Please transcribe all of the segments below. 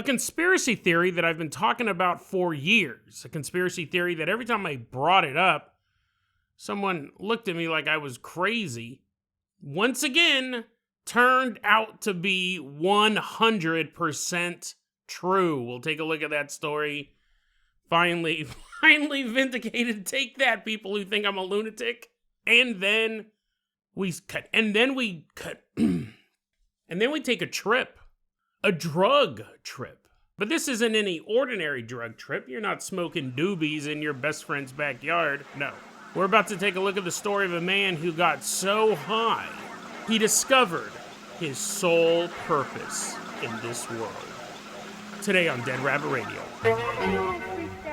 A conspiracy theory that I've been talking about for years. A conspiracy theory that every time I brought it up, someone looked at me like I was crazy. Once again, turned out to be 100% true. We'll take a look at that story. Finally vindicated. Take that, people who think I'm a lunatic. And then we cut. And then we take a trip. A drug trip. But this isn't any ordinary drug trip. You're not smoking doobies in your best friend's backyard. No. We're about to take a look at the story of a man who got so high, he discovered his sole purpose in this world. Today on Dead Rabbit Radio.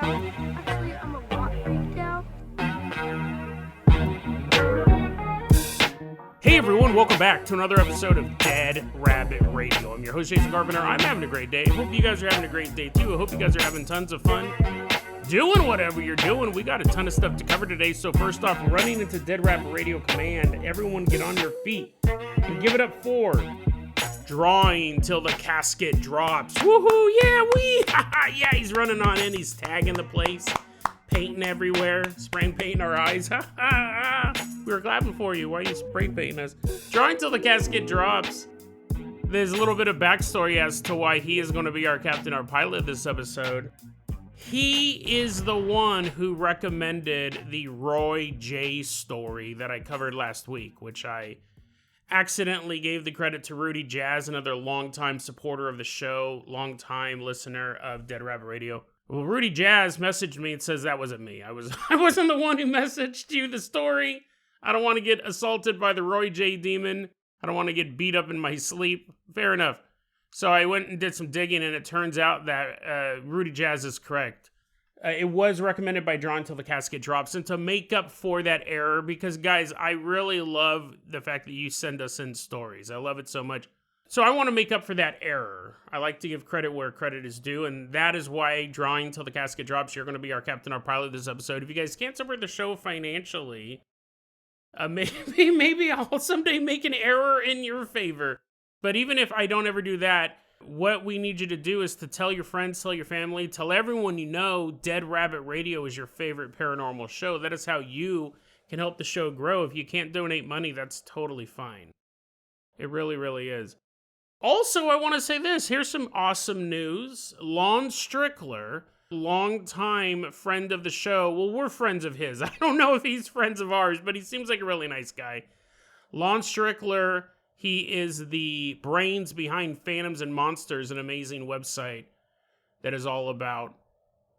Actually, I'm a lot freaked out. Hey everyone, welcome back to another episode of Dead Rabbit Radio. I'm your host, Jason Carpenter. I'm having a great day. Hope you guys are having a great day too. I hope you guys are having tons of fun doing whatever you're doing. We got a ton of stuff to cover today. So first off, running into Dead Rabbit Radio Command. Everyone get on your feet and give it up for Drawing Till the Casket Drops. Woohoo, yeah, yeah, he's running on in. He's tagging the place, painting everywhere, spraying painting our eyes. We were clapping for you. Why are you spray painting us? Drawing Till the Casket Drops. There's a little bit of backstory as to why he is going to be our captain, our pilot this episode. He is the one who recommended the Roy J story that I covered last week, which I accidentally gave the credit to Rudy Jazz, another longtime supporter of the show, longtime listener of Dead Rabbit Radio. Well, Rudy Jazz messaged me and says that wasn't me. I wasn't the one who messaged you the story. I don't want to get assaulted by the Roy J demon. I don't want to get beat up in my sleep. Fair enough. So I went and did some digging, and it turns out that Rudy Jazz is correct. It was recommended by Drawing Till the Casket Drops, and to make up for that error, because guys, I really love the fact that you send us in stories. I love it so much. So I want to make up for that error. I like to give credit where credit is due, and that is why Drawing Till the Casket Drops, you're going to be our captain, our pilot this episode. If you guys can't support the show financially, maybe I'll someday make an error in your favor. But even if I don't ever do that, what we need you to do is to tell your friends, tell your family, tell everyone you know Dead Rabbit Radio is your favorite paranormal show. That is how you can help the show grow. If you can't donate money, that's totally fine. It really, really is. Also, I want to say this. Here's some awesome news. Lon Strickler, longtime friend of the show. Well, we're friends of his. I don't know if he's friends of ours, but he seems like a really nice guy. Lon Strickler, he is the brains behind Phantoms and Monsters, an amazing website that is all about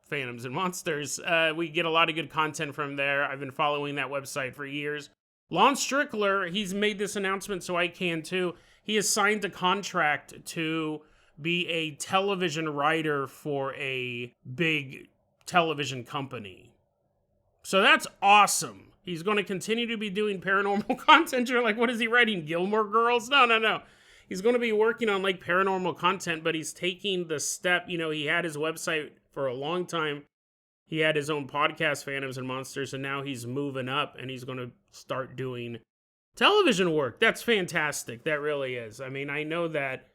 Phantoms and Monsters. We get a lot of good content from there. I've been following that website for years. Lon Strickler, he's made this announcement so I can too. He has signed a contract to be a television writer for a big television company. So that's awesome. He's going to continue to be doing paranormal content. You're like, what is he writing? Gilmore Girls? No. He's going to be working on like paranormal content, but he's taking the step. You know, he had his website for a long time. He had his own podcast, Phantoms and Monsters, and now he's moving up and he's going to start doing television work. That's fantastic. That really is. I mean, I know that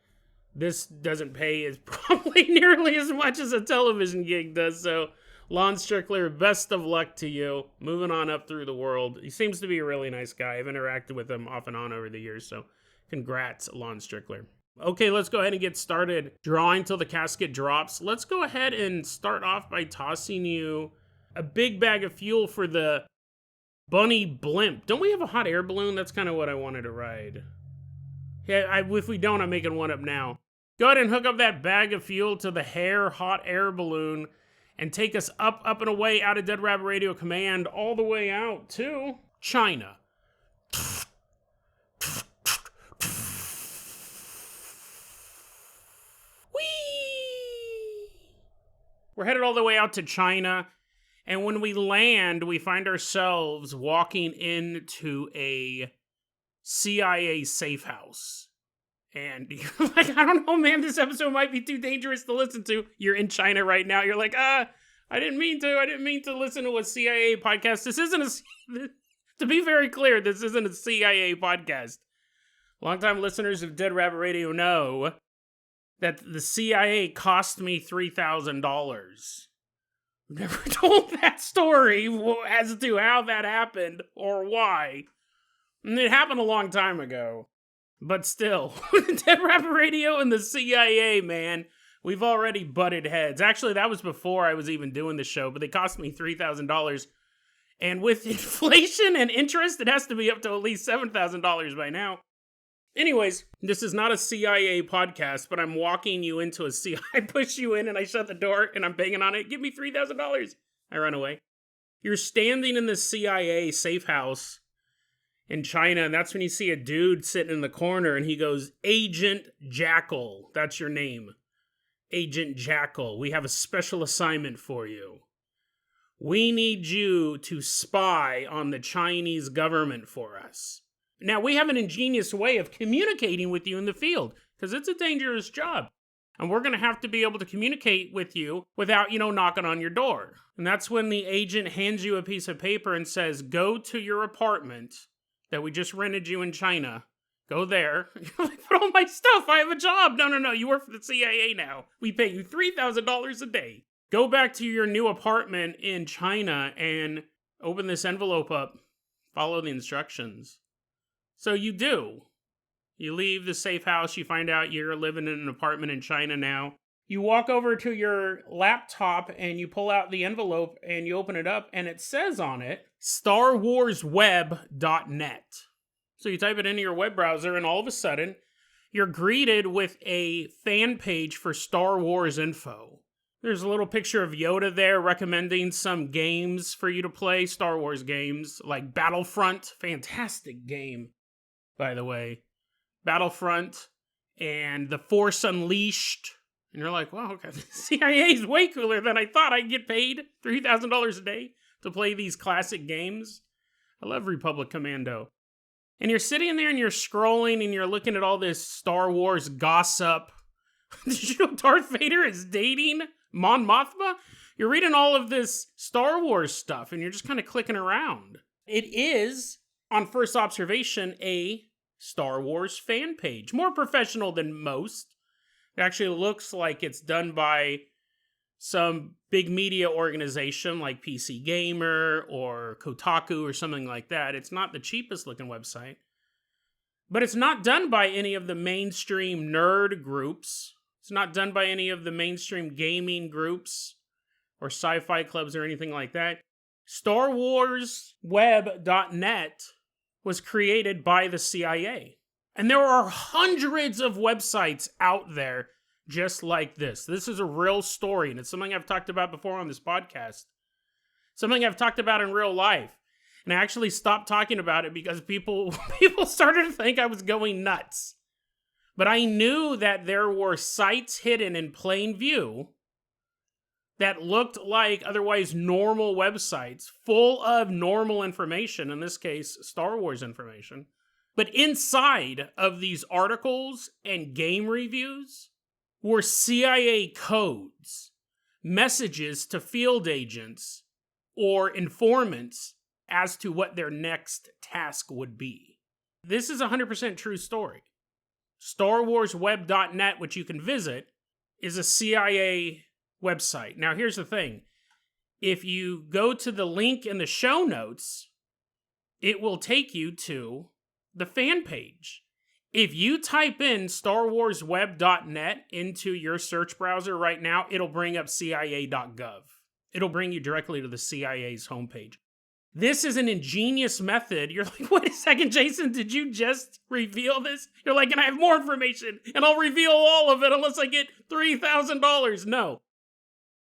this doesn't pay as probably nearly as much as a television gig does, so Lon Strickler, best of luck to you. Moving on up through the world. He seems to be a really nice guy. I've interacted with him off and on over the years, so congrats, Lon Strickler. Okay, let's go ahead and get started. Drawing Till the Casket Drops. Let's go ahead and start off by tossing you a big bag of fuel for the Bunny Blimp. Don't we have a hot air balloon? That's kind of what I wanted to ride. Yeah, if we don't, I'm making one up now. Go ahead and hook up that bag of fuel to the hair hot air balloon and take us up and away out of Dead Rabbit Radio Command all the way out to China. Whee! We're headed all the way out to China, and when we land, we find ourselves walking into a CIA safe house. And you're like, I don't know, man, this episode might be too dangerous to listen to. You're in China right now. You're like, I didn't mean to listen to a CIA podcast. This isn't to be very clear, this isn't a CIA podcast. Longtime listeners of Dead Rabbit Radio know that the CIA cost me $3,000. Never told that story as to how that happened or why. And it happened a long time ago. But still, Dead Rabbit Radio and the CIA, man, we've already butted heads. Actually, that was before I was even doing the show, but they cost me $3,000. And with inflation and interest, it has to be up to at least $7,000 by now. Anyways, this is not a CIA podcast, but I'm walking you into a CIA. I push you in and I shut the door and I'm banging on it. Give me $3,000. I run away. You're standing in the CIA safe house in China, and that's when you see a dude sitting in the corner and he goes, Agent Jackal. That's your name. Agent Jackal. We have a special assignment for you. We need you to spy on the Chinese government for us. Now, we have an ingenious way of communicating with you in the field, because it's a dangerous job. And we're going to have to be able to communicate with you without, knocking on your door. And that's when the agent hands you a piece of paper and says, go to your apartment that we just rented you in China. Go there. You're like, but all my stuff, I have a job. No, you work for the CIA now. We pay you $3,000 a day. Go back to your new apartment in China and open this envelope up. Follow the instructions. So you do. You leave the safe house, you find out you're living in an apartment in China now. You walk over to your laptop and you pull out the envelope and you open it up and it says on it, StarWarsWeb.net. So you type it into your web browser and all of a sudden, you're greeted with a fan page for Star Wars info. There's a little picture of Yoda there recommending some games for you to play, Star Wars games, like Battlefront, fantastic game. By the way, Battlefront and The Force Unleashed. And you're like, wow, okay, the CIA is way cooler than I thought. I'd get paid $3,000 a day to play these classic games. I love Republic Commando. And you're sitting there and you're scrolling and you're looking at all this Star Wars gossip. Did you know Darth Vader is dating Mon Mothma? You're reading all of this Star Wars stuff and you're just kind of clicking around. It is, on first observation, a Star Wars fan page. More professional than most. It actually looks like it's done by some big media organization like PC Gamer or Kotaku or something like that. It's not the cheapest looking website. But it's not done by any of the mainstream nerd groups. It's not done by any of the mainstream gaming groups or sci-fi clubs or anything like that. StarWarsWeb.net was created by the CIA. And there are hundreds of websites out there just like this. This is a real story, and it's something I've talked about before on this podcast. Something I've talked about in real life. And I actually stopped talking about it because people started to think I was going nuts. But I knew that there were sites hidden in plain view that looked like otherwise normal websites, full of normal information, in this case, Star Wars information. But inside of these articles and game reviews were CIA codes, messages to field agents or informants as to what their next task would be. This is a 100% true story. StarWarsWeb.net, which you can visit, is a CIA website. Now, here's the thing. If you go to the link in the show notes, it will take you to the fan page. If you type in StarWarsWeb.net into your search browser right now, it'll bring up CIA.gov. It'll bring you directly to the CIA's homepage. This is an ingenious method. You're like, wait a second, Jason, did you just reveal this? You're like, and I have more information, and I'll reveal all of it unless I get $3,000. No.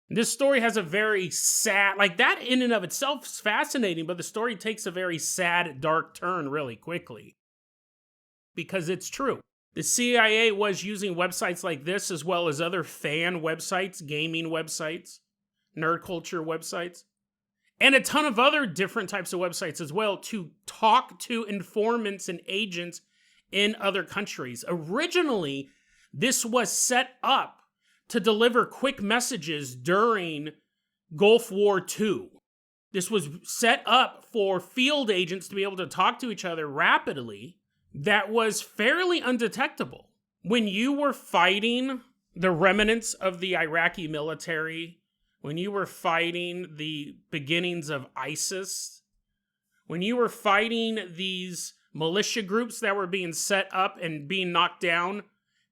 This story has a very sad, like that in and of itself is fascinating, but the story takes a very sad, dark turn really quickly. Because it's true. The CIA was using websites like this as well as other fan websites, gaming websites, nerd culture websites, and a ton of other different types of websites as well to talk to informants and agents in other countries. Originally, this was set up to deliver quick messages during Gulf War II. This was set up for field agents to be able to talk to each other rapidly. That was fairly undetectable. When you were fighting the remnants of the Iraqi military, when you were fighting the beginnings of ISIS, when you were fighting these militia groups that were being set up and being knocked down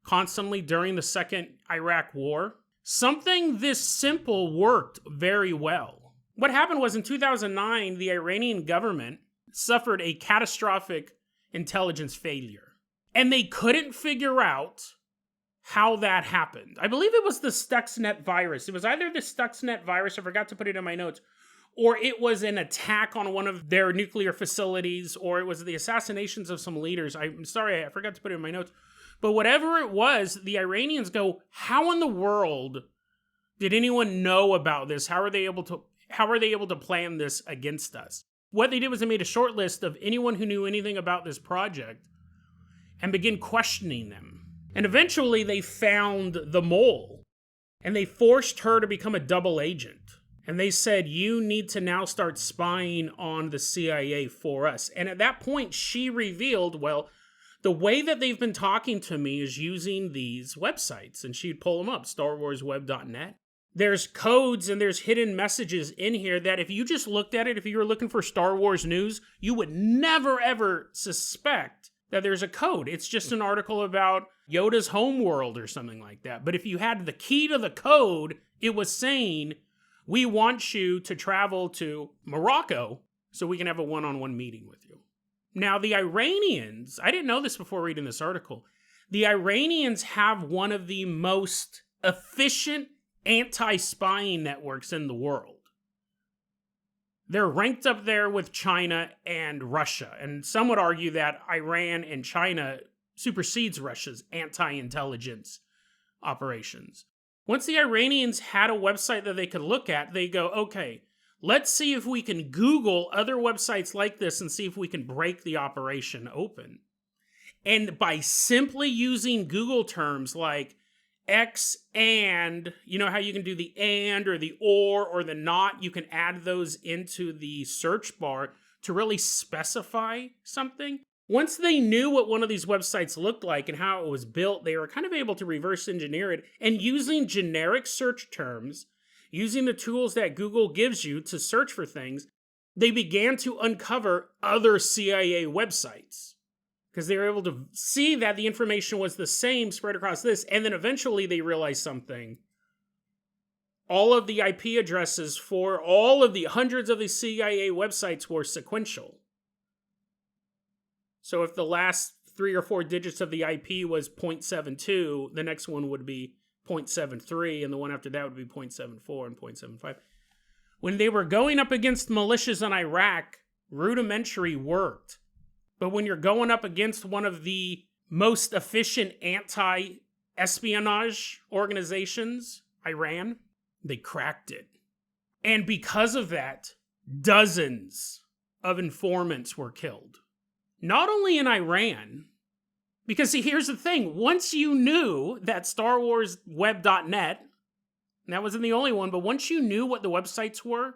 constantly during the Second Iraq War, something this simple worked very well. What happened was in 2009, the Iranian government suffered a catastrophic intelligence failure. And they couldn't figure out how that happened. I believe it was the Stuxnet virus. It was either the Stuxnet virus, I forgot to put it in my notes, or it was an attack on one of their nuclear facilities, or it was the assassinations of some leaders. I'm sorry, I forgot to put it in my notes. But whatever it was, the Iranians go, how in the world did anyone know about this? How are they able to plan this against us? What they did was they made a short list of anyone who knew anything about this project and began questioning them. And eventually they found the mole, and they forced her to become a double agent. And they said, you need to now start spying on the CIA for us. And at that point, she revealed, well, the way that they've been talking to me is using these websites. And she'd pull them up, StarWarsWeb.net. There's codes and there's hidden messages in here that if you just looked at it, if you were looking for Star Wars news, you would never, ever suspect that there's a code. It's just an article about Yoda's homeworld or something like that. But if you had the key to the code, it was saying, we want you to travel to Morocco so we can have a one-on-one meeting with you. Now, the Iranians, I didn't know this before reading this article, the Iranians have one of the most efficient anti-spying networks in the world. They're ranked up there with China and Russia, and some would argue that Iran and China supersedes Russia's anti-intelligence operations. Once the Iranians had a website that they could look at, they go, okay, let's see if we can Google other websites like this and see if we can break the operation open. And by simply using Google terms like X and, you know how you can do the and or the or the not, you can add those into the search bar to really specify something. Once they knew what one of these websites looked like and how it was built, they were kind of able to reverse engineer it, and using generic search terms, using the tools that Google gives you to search for things, they began to uncover other CIA websites. Because they were able to see that the information was the same spread across this, and then eventually they realized something. All of the IP addresses for all of the hundreds of the CIA websites were sequential. So if the last 3 or 4 digits of the IP was 0.72, the next one would be 0.73, and the one after that would be 0.74 and 0.75. When they were going up against militias in Iraq, rudimentary worked. But when you're going up against one of the most efficient anti-espionage organizations, Iran, they cracked it. And because of that, dozens of informants were killed. Not only in Iran, because see, here's the thing. Once you knew that StarWarsWeb.net, and that wasn't the only one, but once you knew what the websites were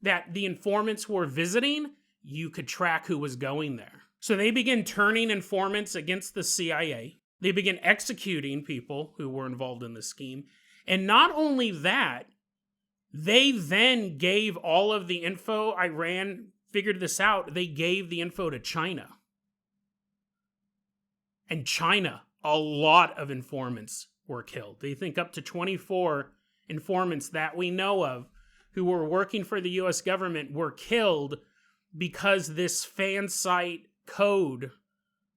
that the informants were visiting, you could track who was going there. So they began turning informants against the CIA. They began executing people who were involved in the scheme. And not only that, they then gave all of the info. Iran figured this out. They gave the info to China. And China, a lot of informants were killed. They think up to 24 informants that we know of who were working for the US government were killed because this fan site code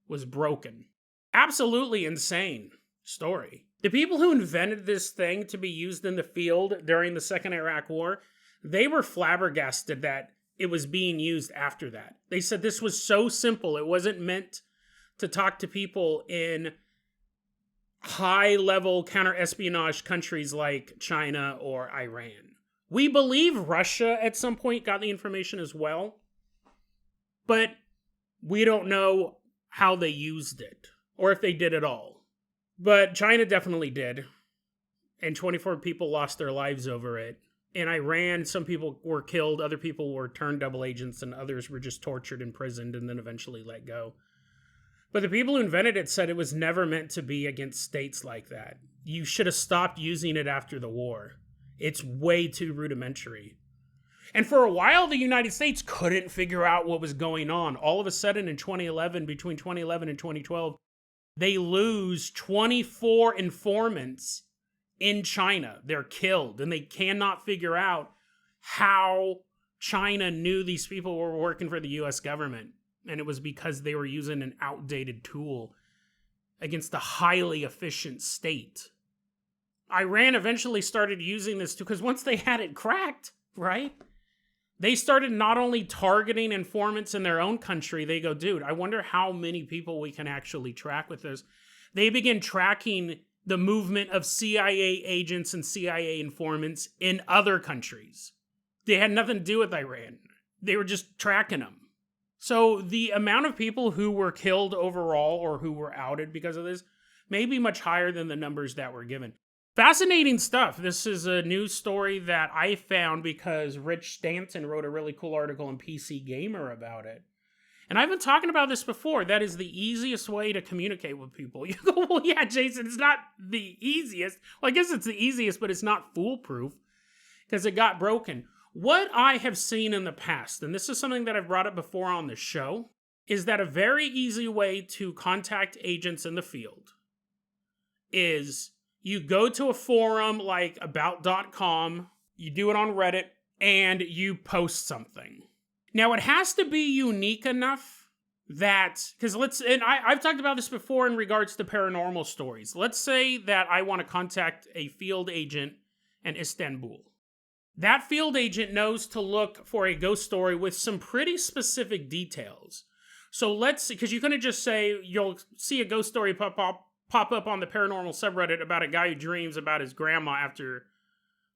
was broken. Absolutely insane story. The people who invented this thing to be used in the field during the Second Iraq War, they were flabbergasted that it was being used after that. They said this was so simple, it wasn't meant to talk to people in high-level counter-espionage countries like China or Iran. We believe Russia at some point got the information as well, but we don't know how they used it, or if they did at all. But China definitely did, and 24 people lost their lives over it. In Iran, some people were killed, other people were turned double agents, and others were just tortured, imprisoned, and then eventually let go. But the people who invented it said it was never meant to be against states like that. You should have stopped using it after the war. It's way too rudimentary. And for a while, the United States couldn't figure out what was going on. All of a sudden, in 2011, between 2011 and 2012, they lose 24 informants in China. They're killed, and they cannot figure out how China knew these people were working for the US government. And it was because they were using an outdated tool against a highly efficient state. Iran eventually started using this too, because once they had it cracked, right? They started not only targeting informants in their own country, they go, dude, I wonder how many people we can actually track with this. They began tracking the movement of CIA agents and CIA informants in other countries. They had nothing to do with Iran. They were just tracking them. So the amount of people who were killed overall or who were outed because of this may be much higher than the numbers that were given. Fascinating stuff. This is a news story that I found because Rich Stanton wrote a really cool article in PC Gamer about it. And I've been talking about this before. That is the easiest way to communicate with people. You go, well, yeah, Jason, it's not the easiest. Well, I guess it's the easiest, but it's not foolproof because it got broken. What I have seen in the past, and this is something that I've brought up before on the show, is that a very easy way to contact agents in the field is you go to a forum like about.com, you do it on Reddit, and you post something. Now, it has to be unique enough that, because I've talked about this before in regards to paranormal stories. Let's say that I want to contact a field agent in Istanbul. That field agent knows to look for a ghost story with some pretty specific details. So because you couldn't just say, you'll see a ghost story pop up on the paranormal subreddit about a guy who dreams about his grandma after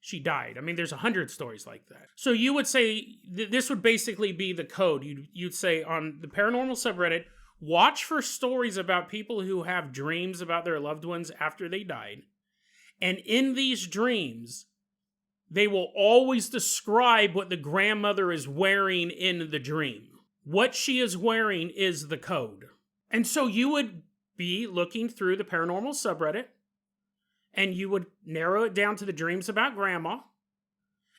she died. I mean, there's 100 stories like that. So you would say, this would basically be the code. You'd say on the paranormal subreddit, watch for stories about people who have dreams about their loved ones after they died. And in these dreams, they will always describe what the grandmother is wearing in the dream. What she is wearing is the code. And so you would be looking through the paranormal subreddit, and you would narrow it down to the dreams about grandma.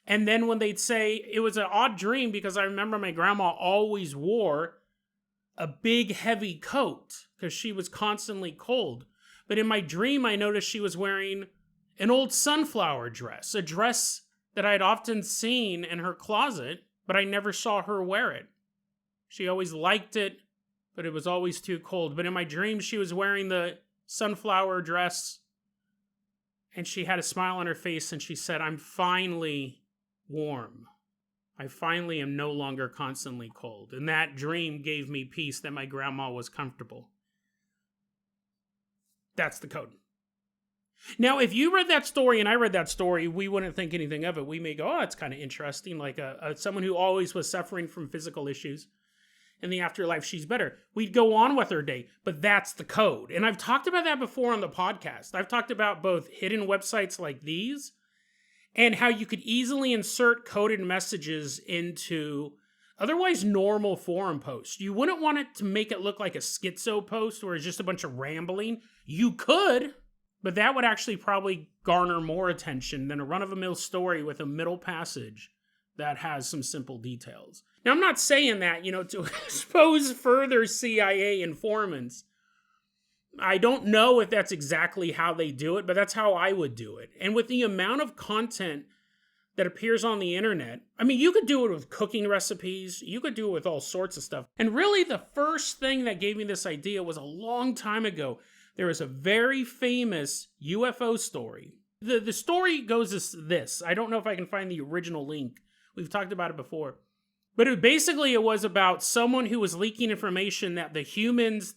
And then when they'd say, it was an odd dream because I remember my grandma always wore a big heavy coat because she was constantly cold. But in my dream, I noticed she was wearing an old sunflower dress, a dress that I'd often seen in her closet, but I never saw her wear it. She always liked it, but it was always too cold. But in my dream, she was wearing the sunflower dress, and she had a smile on her face, and she said, I'm finally warm. I finally am no longer constantly cold. And that dream gave me peace that my grandma was comfortable. That's the code. Now, if you read that story and I read that story, we wouldn't think anything of it. We may go, oh, it's kind of interesting. Like someone who always was suffering from physical issues. In the afterlife, she's better. We'd go on with her day, but that's the code. And I've talked about that before on the podcast. I've talked about both hidden websites like these and how you could easily insert coded messages into otherwise normal forum posts. You wouldn't want it to make it look like a schizo post where it's just a bunch of rambling. You could, but that would actually probably garner more attention than a run-of-the-mill story with a middle passage that has some simple details. Now, I'm not saying that, to expose further CIA informants. I don't know if that's exactly how they do it, but that's how I would do it. And with the amount of content that appears on the internet, I mean, you could do it with cooking recipes. You could do it with all sorts of stuff. And really, the first thing that gave me this idea was a long time ago. There was a very famous UFO story. The story goes as this. I don't know if I can find the original link. We've talked about it before. But it was about someone who was leaking information that the humans,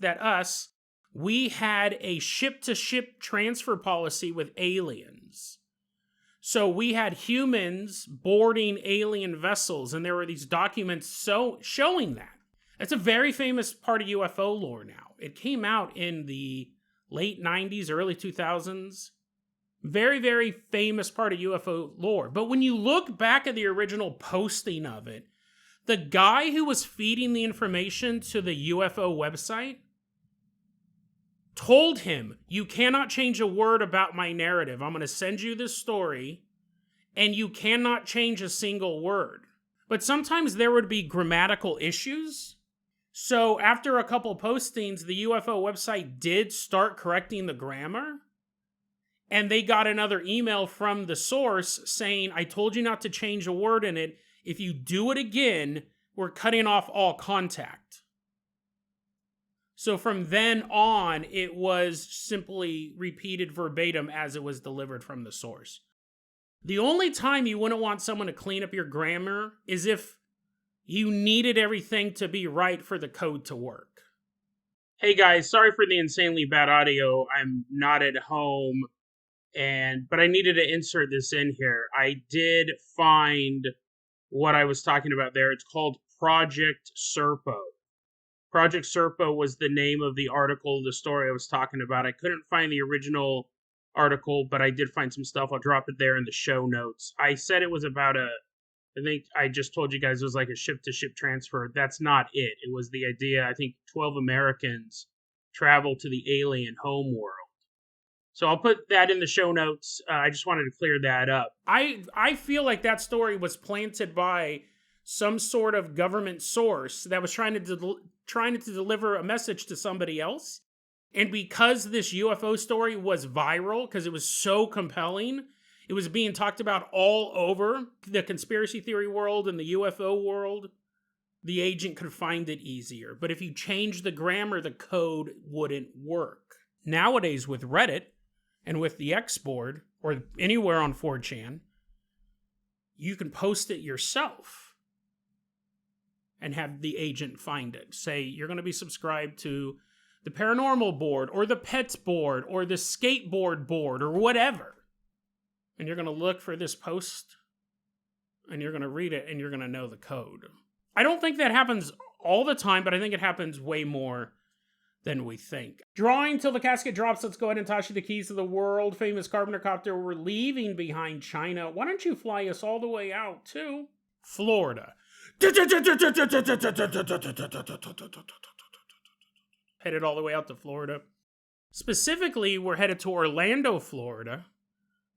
we had a ship-to-ship transfer policy with aliens. So we had humans boarding alien vessels, and there were these documents showing that. It's a very famous part of UFO lore now. It came out in the late 90s, early 2000s. Very, very famous part of UFO lore. But when you look back at the original posting of it, the guy who was feeding the information to the UFO website told him, you cannot change a word about my narrative. I'm going to send you this story, and you cannot change a single word. But sometimes there would be grammatical issues. So after a couple postings, the UFO website did start correcting the grammar. And they got another email from the source saying, I told you not to change a word in it. If you do it again, we're cutting off all contact. So from then on, it was simply repeated verbatim as it was delivered from the source. The only time you wouldn't want someone to clean up your grammar is if you needed everything to be right for the code to work. Hey guys, sorry for the insanely bad audio. I'm not at home. But I needed to insert this in here. I did find what I was talking about there. It's called Project Serpo. Project Serpo was the name of the article, the story I was talking about. I couldn't find the original article, but I did find some stuff. I'll drop it there in the show notes. I said it was about I think I just told you guys it was like a ship-to-ship transfer. That's not it. It was the idea, I think 12 Americans travel to the alien homeworld. So I'll put that in the show notes. I just wanted to clear that up. I feel like that story was planted by some sort of government source that was trying to deliver a message to somebody else. And because this UFO story was viral, because it was so compelling, it was being talked about all over the conspiracy theory world and the UFO world, the agent could find it easier. But if you change the grammar, the code wouldn't work. Nowadays with Reddit, and with the X board, or anywhere on 4chan, you can post it yourself and have the agent find it. Say, you're going to be subscribed to the paranormal board, or the pets board, or the skateboard board, or whatever. And you're going to look for this post, and you're going to read it, and you're going to know the code. I don't think that happens all the time, but I think it happens way more than we think. Drawing till the casket drops. Let's go ahead and toss you the keys to the world famous Carpenter copter. We're leaving behind China. Why don't you fly us all the way out to Florida? Headed all the way out to Florida. Specifically, we're headed to Orlando, Florida.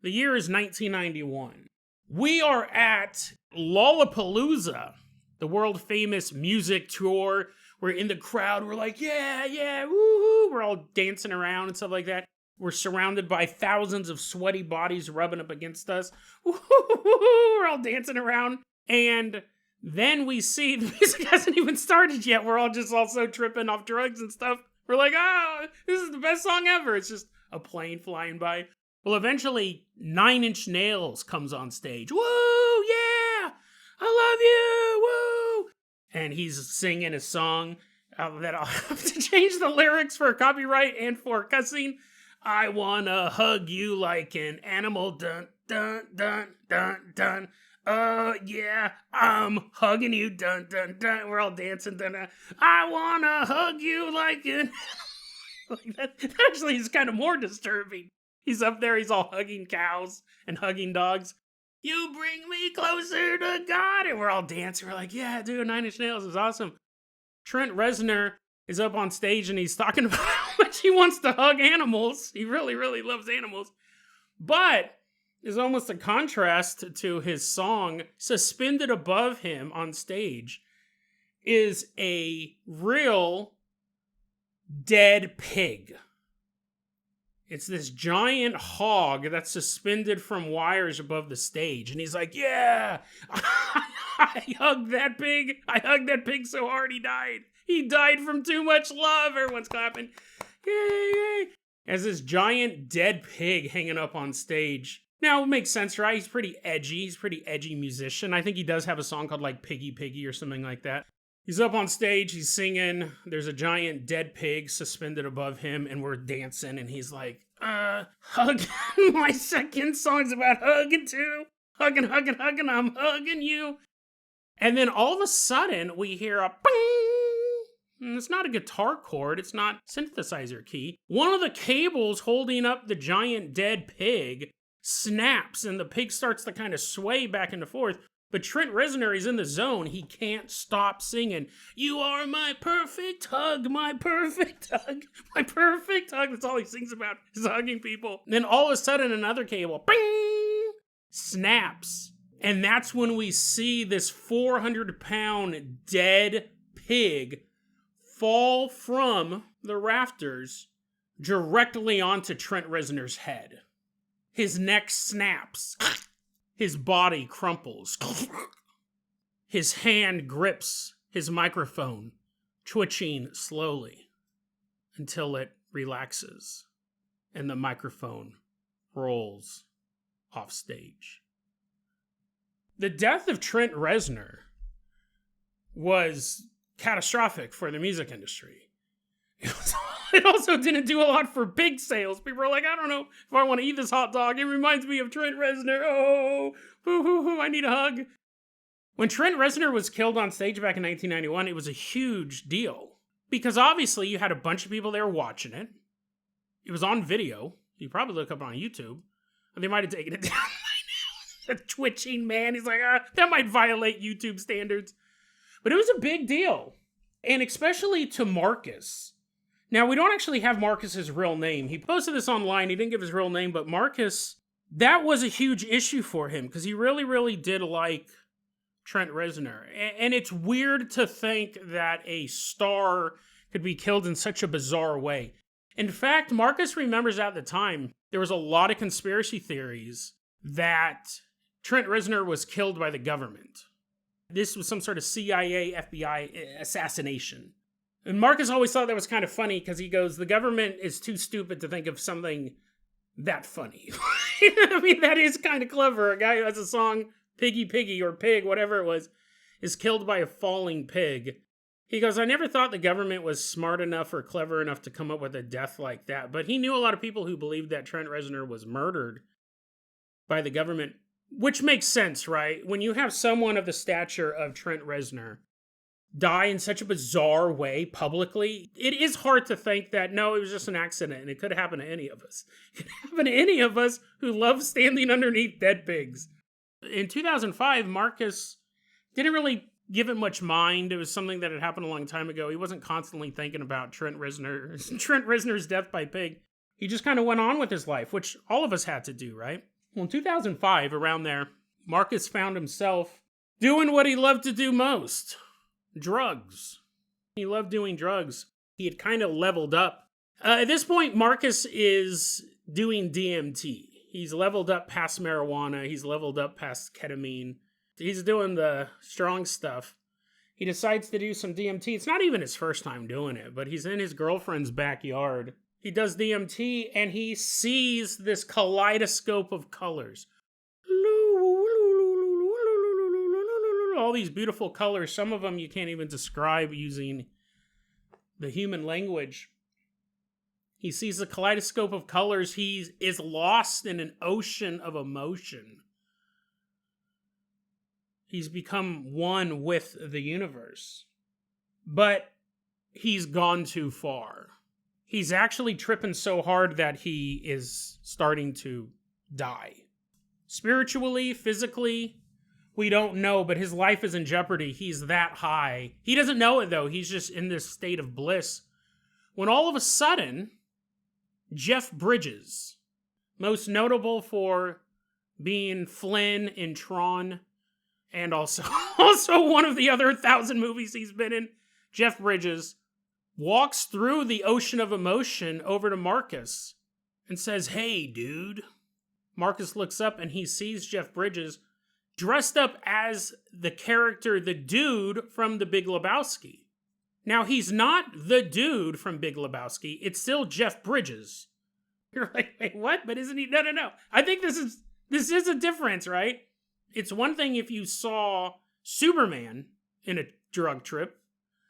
The year is 1991. We are at Lollapalooza, the world famous music tour. We're in the crowd. We're like, yeah, woohoo. We're all dancing around and stuff like that. We're surrounded by thousands of sweaty bodies rubbing up against us. Woo-hoo-hoo-hoo. We're all dancing around. And then we see the music hasn't even started yet. We're all just also tripping off drugs and stuff. We're like, this is the best song ever. It's just a plane flying by. Well, eventually, 9 Inch Nails comes on stage. Woo, yeah, I love you, woo. And he's singing a song that I'll have to change the lyrics for copyright and for cussing. I wanna hug you like an animal, dun, dun, dun, dun, dun. Yeah, I'm hugging you, dun, dun, dun. We're all dancing, dun, dun. I wanna hug you like an... like that actually is kind of more disturbing. He's up there, he's all hugging cows and hugging dogs. You bring me closer to God. And we're all dancing. We're like, yeah, dude, 9 Inch Nails is awesome. Trent Reznor is up on stage and he's talking about how much he wants to hug animals. He really, really loves animals. But there's almost a contrast to his song. Suspended above him on stage is a real dead pig. It's this giant hog that's suspended from wires above the stage. And he's like, yeah, I hugged that pig. I hugged that pig so hard he died. He died from too much love. Everyone's clapping. Yay, yay. As this giant dead pig hanging up on stage. Now, it makes sense, right? He's pretty edgy. He's a pretty edgy musician. I think he does have a song called like Piggy Piggy or something like that. He's up on stage, he's singing, there's a giant dead pig suspended above him, and we're dancing, and he's like, hugging, my second song's about hugging too. Hugging, I'm hugging you. And then all of a sudden, we hear a ping, and it's not a guitar chord, it's not synthesizer key. One of the cables holding up the giant dead pig snaps, and the pig starts to kind of sway back and forth. But Trent Reznor is in the zone. He can't stop singing, "You are my perfect hug, my perfect hug, my perfect hug." That's all he sings about, is hugging people. And then all of a sudden, another cable, bing, snaps. And that's when we see this 400-pound dead pig fall from the rafters directly onto Trent Reznor's head. His neck snaps. His body crumples. His hand grips his microphone, twitching slowly until it relaxes and the microphone rolls off stage. The death of Trent Reznor was catastrophic for the music industry. It also didn't do a lot for pig sales. People are like, I don't know if I want to eat this hot dog. It reminds me of Trent Reznor. Oh, boo hoo hoo, I need a hug. When Trent Reznor was killed on stage back in 1991, it was a huge deal. Because obviously you had a bunch of people there watching it. It was on video. You probably look up on YouTube. They might have taken it down by now. The twitching man. He's like, that might violate YouTube standards. But it was a big deal. And especially to Marcus. Now, we don't actually have Marcus's real name. He posted this online. He didn't give his real name, but Marcus, that was a huge issue for him because he really, really did like Trent Reznor. And it's weird to think that a star could be killed in such a bizarre way. In fact, Marcus remembers at the time, there was a lot of conspiracy theories that Trent Reznor was killed by the government. This was some sort of CIA, FBI assassination. And Marcus always thought that was kind of funny because he goes, the government is too stupid to think of something that funny. I mean, that is kind of clever. A guy who has a song, Piggy Piggy or Pig, whatever it was, is killed by a falling pig. He goes, I never thought the government was smart enough or clever enough to come up with a death like that. But he knew a lot of people who believed that Trent Reznor was murdered by the government, which makes sense, right? When you have someone of the stature of Trent Reznor die in such a bizarre way publicly, it is hard to think that, no, it was just an accident and it could happen to any of us. It could happen to any of us who love standing underneath dead pigs. In 2005, Marcus didn't really give it much mind. It was something that had happened a long time ago. He wasn't constantly thinking about Trent Reznor's death by pig. He just kind of went on with his life, which all of us had to do, right? Well, in 2005, around there, Marcus found himself doing what he loved to do most. Drugs. He loved doing drugs. He had kind of leveled up. At this point, Marcus is doing DMT. He's leveled up past marijuana. He's leveled up past ketamine. He's doing the strong stuff. He decides to do some DMT. It's not even his first time doing it, but he's in his girlfriend's backyard. He does DMT and he sees this kaleidoscope of colors. All these beautiful colors. Some of them you can't even describe using the human language. He sees the kaleidoscope of colors. He is lost in an ocean of emotion. He's become one with the universe. But he's gone too far. He's actually tripping so hard that he is starting to die. Spiritually, physically, we don't know, but his life is in jeopardy. He's that high. He doesn't know it, though. He's just in this state of bliss. When all of a sudden, Jeff Bridges, most notable for being Flynn in Tron, and also one of the other 1,000 movies he's been in, Jeff Bridges walks through the ocean of emotion over to Marcus and says, "Hey, dude." Marcus looks up and he sees Jeff Bridges dressed up as the character, the dude from The Big Lebowski. Now, he's not the dude from Big Lebowski. It's still Jeff Bridges. You're like, wait, what? But isn't he? No. I think this is a difference, right? It's one thing if you saw Superman in a drug trip.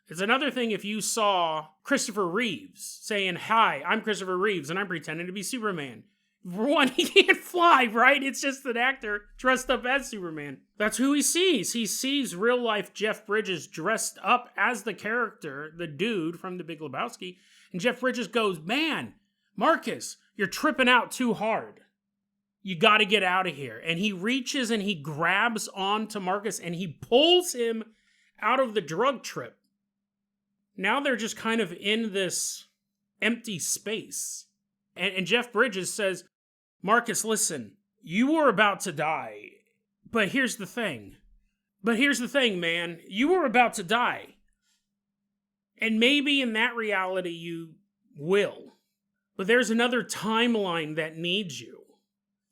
It's another thing if you saw Christopher Reeves saying, "Hi, I'm Christopher Reeves, and I'm pretending to be Superman." For one, he can't fly, right? It's just an actor dressed up as Superman. That's who he sees. He sees real-life Jeff Bridges dressed up as the character, the dude from The Big Lebowski. And Jeff Bridges goes, "Man, Marcus, you're tripping out too hard." You got to get out of here. And he reaches and he grabs onto Marcus and he pulls him out of the drug trip. Now they're just kind of in this empty space. And Jeff Bridges says, Marcus, listen, you were about to die. But here's the thing. Man. You were about to die. And maybe in that reality you will. But there's another timeline that needs you.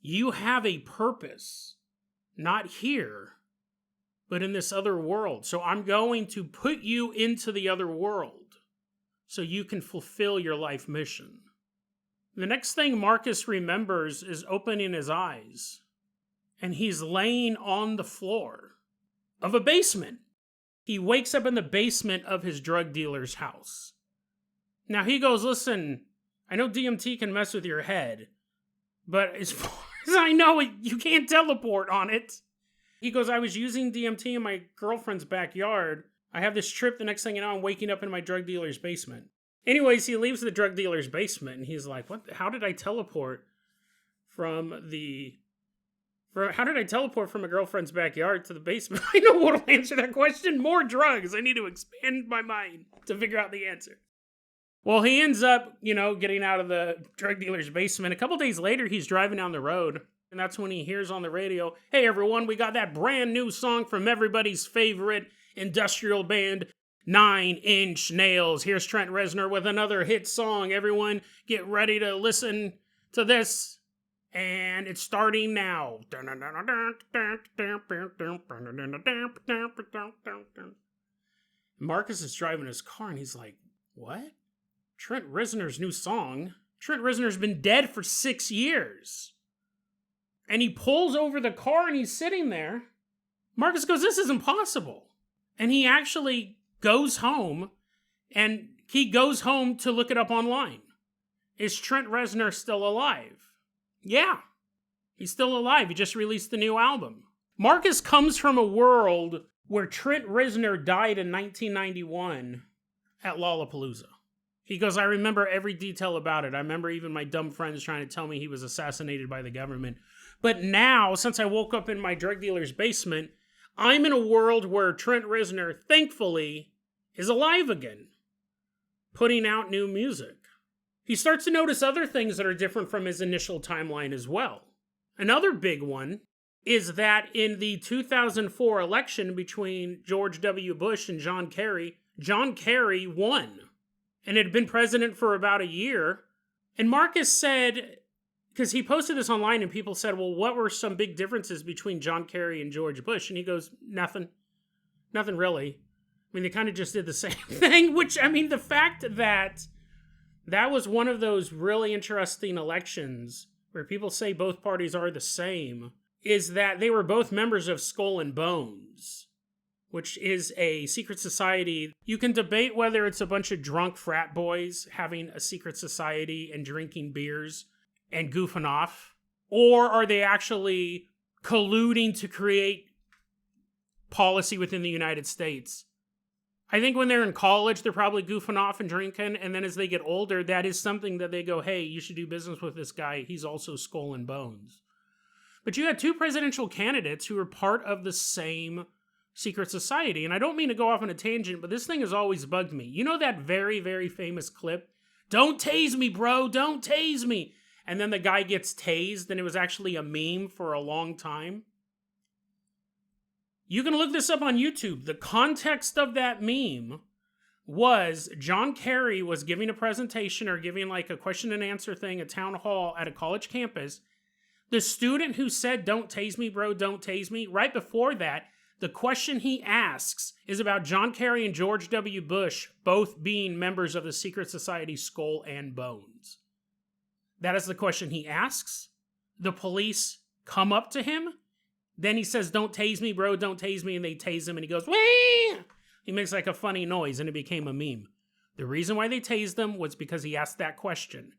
You have a purpose. Not here, but in this other world. So I'm going to put you into the other world so you can fulfill your life mission. The next thing Marcus remembers is opening his eyes. And he's laying on the floor of a basement. He wakes up in the basement of his drug dealer's house. Now he goes, listen, I know DMT can mess with your head, but as far as I know, you can't teleport on it. He goes, I was using DMT in my girlfriend's backyard. I have this trip, the next thing you know, I'm waking up in my drug dealer's basement. Anyways, he leaves the drug dealer's basement, and he's like, how did I teleport from a girlfriend's backyard to the basement? I know what'll answer that question. More drugs. I need to expand my mind to figure out the answer. Well, he ends up, getting out of the drug dealer's basement. A couple days later, he's driving down the road, and that's when he hears on the radio, hey, everyone, we got that brand new song from everybody's favorite industrial band, 9 Inch Nails. Here's Trent Reznor with another hit song. Everyone, get ready to listen to this. And it's starting now. Marcus is driving his car and he's like, what? Trent Reznor's new song? Trent Reznor's been dead for 6 years. And he pulls over the car and he's sitting there. Marcus goes, this is impossible. And he actually goes home and he goes home to look it up online. Is Trent Reznor still alive? Yeah, he's still alive. He just released the new album. Marcus comes from a world where Trent Reznor died in 1991 at Lollapalooza. He goes, I remember every detail about it. I remember even my dumb friends trying to tell me he was assassinated by the government. But now, since I woke up in my drug dealer's basement, I'm in a world where Trent Reznor, thankfully, is alive again, putting out new music. He starts to notice other things that are different from his initial timeline as well. Another big one is that in the 2004 election between George W. Bush and John Kerry won and had been president for about a year. And Marcus said, because he posted this online and people said, well, what were some big differences between John Kerry and George Bush? And he goes, nothing really. I mean, they kind of just did the same thing, the fact that was one of those really interesting elections where people say both parties are the same, is that they were both members of Skull and Bones, which is a secret society. You can debate whether it's a bunch of drunk frat boys having a secret society and drinking beers and goofing off, or are they actually colluding to create policy within the United States? I think when they're in college, they're probably goofing off and drinking, and then as they get older, that is something that they go, hey, you should do business with this guy. He's also Skull and Bones. But you had two presidential candidates who were part of the same secret society, and I don't mean to go off on a tangent, but this thing has always bugged me. You know that very, very famous clip? Don't tase me, bro, don't tase me. And then the guy gets tased, and it was actually a meme for a long time. You can look this up on YouTube. The context of that meme was John Kerry was giving a presentation or giving like a question and answer thing, a town hall at a college campus. The student who said, don't tase me, bro, don't tase me, right before that, the question he asks is about John Kerry and George W. Bush both being members of the secret society Skull and Bones. That is the question he asks. The police come up to him. Then he says, don't tase me, bro, don't tase me, and they tase him, and he goes, wah! He makes like a funny noise, and it became a meme. The reason why they tased him was because he asked that question.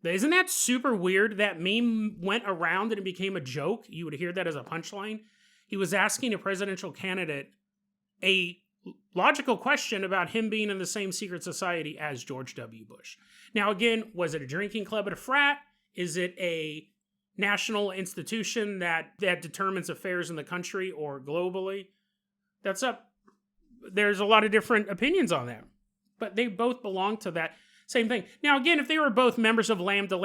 Isn't that super weird? That meme went around and it became a joke. You would hear that as a punchline. He was asking a presidential candidate a logical question about him being in the same secret society as George W. Bush. Now, again, was it a drinking club at a frat? Is it a national institution that determines affairs in the country or globally. That's up. There's a lot of different opinions on that, but they both belong to that same thing. Now, again, if they were both members of Lambda,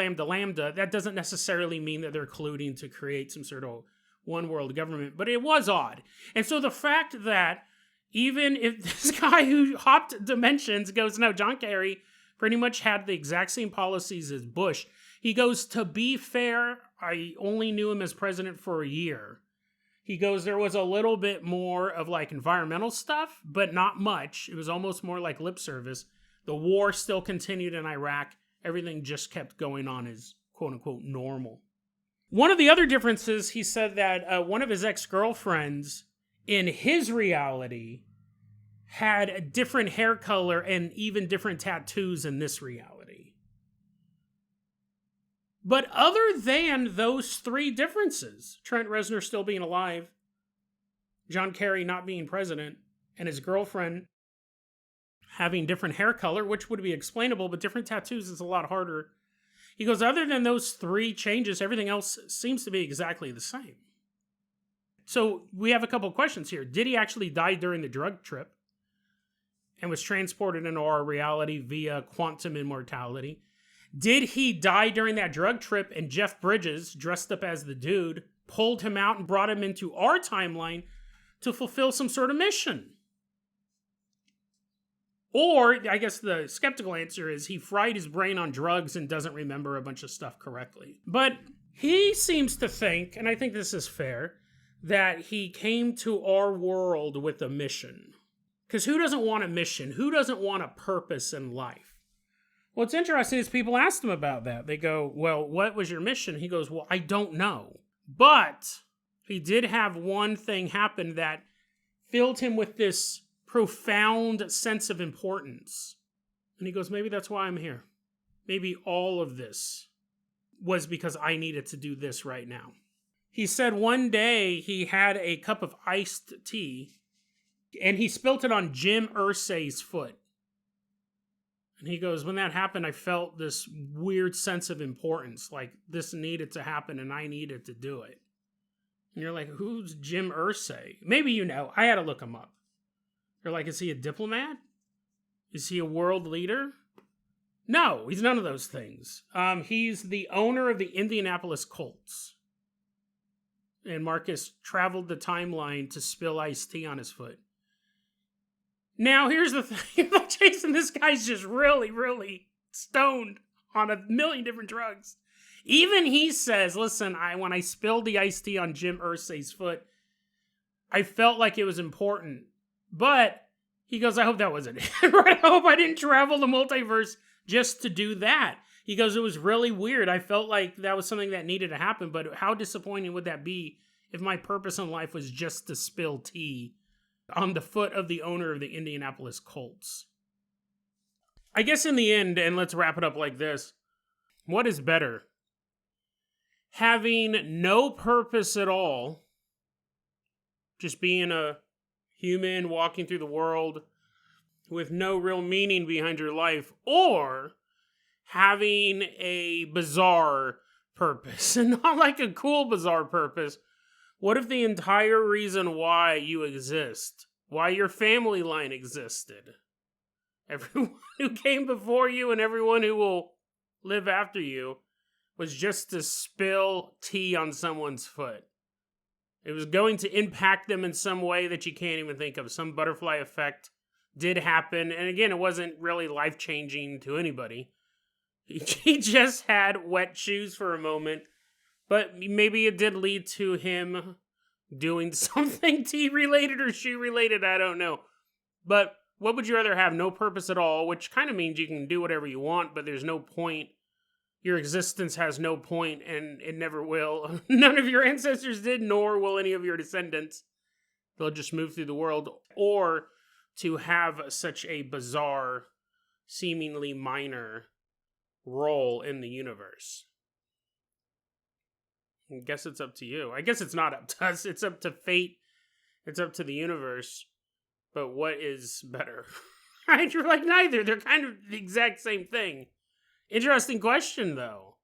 that doesn't necessarily mean that they're colluding to create some sort of one world government, but it was odd. And so the fact that even if this guy who hopped dimensions goes, no, John Kerry pretty much had the exact same policies as Bush. He goes, to be fair, I only knew him as president for a year. He goes, there was a little bit more of like environmental stuff, but not much. It was almost more like lip service. The war still continued in Iraq. Everything just kept going on as quote unquote normal. One of the other differences, he said that one of his ex-girlfriends in his reality had a different hair color and even different tattoos in this reality. But other than those three differences, Trent Reznor still being alive, John Kerry not being president, and his girlfriend having different hair color, which would be explainable, but different tattoos is a lot harder. He goes, other than those three changes, everything else seems to be exactly the same. So we have a couple questions here. Did he actually die during the drug trip and was transported into our reality via quantum immortality? Did he die during that drug trip and Jeff Bridges, dressed up as the dude, pulled him out and brought him into our timeline to fulfill some sort of mission? Or, I guess the skeptical answer is he fried his brain on drugs and doesn't remember a bunch of stuff correctly. But he seems to think, and I think this is fair, that he came to our world with a mission. Because who doesn't want a mission? Who doesn't want a purpose in life? What's interesting is people asked him about that. They go, well, what was your mission? He goes, well, I don't know. But he did have one thing happen that filled him with this profound sense of importance. And he goes, maybe that's why I'm here. Maybe all of this was because I needed to do this right now. He said one day he had a cup of iced tea and he spilt it on Jim Irsay's foot. And he goes, when that happened, I felt this weird sense of importance. Like this needed to happen and I needed to do it. And you're like, who's Jim Irsay? Maybe you know. I had to look him up. You're like, is he a diplomat? Is he a world leader? No, he's none of those things. He's the owner of the Indianapolis Colts. And Marcus traveled the timeline to spill iced tea on his foot. Now, here's the thing about Jason. This guy's just really, really stoned on a million different drugs. Even he says, listen, when I spilled the iced tea on Jim Irsay's foot, I felt like it was important. But he goes, I hope that wasn't it. Right? I hope I didn't travel the multiverse just to do that. He goes, it was really weird. I felt like that was something that needed to happen, but how disappointing would that be if my purpose in life was just to spill tea on the foot of the owner of the Indianapolis Colts? I guess in the end, and let's wrap it up like this, what is better? Having no purpose at all, just being a human walking through the world with no real meaning behind your life, or having a bizarre purpose, and not like a cool bizarre purpose. What if the entire reason why you exist, why your family line existed, everyone who came before you and everyone who will live after you, was just to spill tea on someone's foot? It was going to impact them in some way that you can't even think of. Some butterfly effect did happen. And again, it wasn't really life-changing to anybody. He just had wet shoes for a moment. But maybe it did lead to him doing something tea-related or shoe-related. I don't know. But what would you rather have? No purpose at all, which kind of means you can do whatever you want, but there's no point. Your existence has no point, and it never will. None of your ancestors did, nor will any of your descendants. They'll just move through the world. Or to have such a bizarre, seemingly minor role in the universe. I guess it's up to you. I guess it's not up to us. It's up to fate. It's up to the universe. But what is better? Right? You're like, neither. They're kind of the exact same thing. Interesting question, though.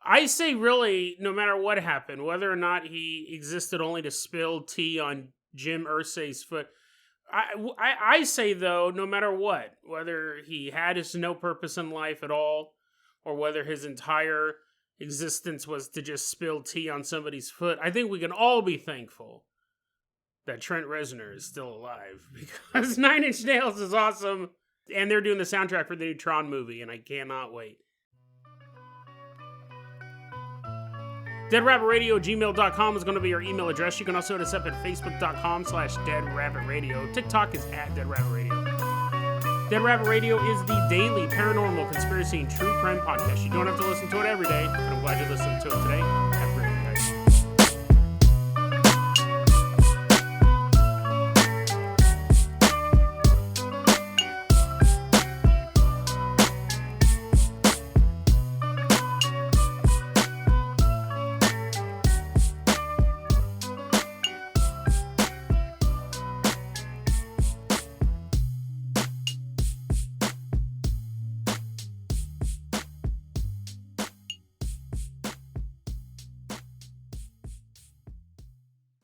I say really, no matter what happened, whether or not he existed only to spill tea on Jim Irsay's foot, I say though, no matter what, whether he had his no purpose in life at all, or whether his entire existence was to just spill tea on somebody's foot, I think we can all be thankful that Trent Reznor is still alive, because Nine Inch Nails is awesome, and they're doing the soundtrack for the new Tron movie, and I cannot wait. DeadRabbitRadio@gmail.com is going to be your email address. You can also hit us up at Facebook.com/DeadRabbitRadio. TikTok is @DeadRabbitRadio. Dead Rabbit Radio is the daily paranormal, conspiracy, and true crime podcast. You don't have to listen to it every day, but I'm glad you listened to it today.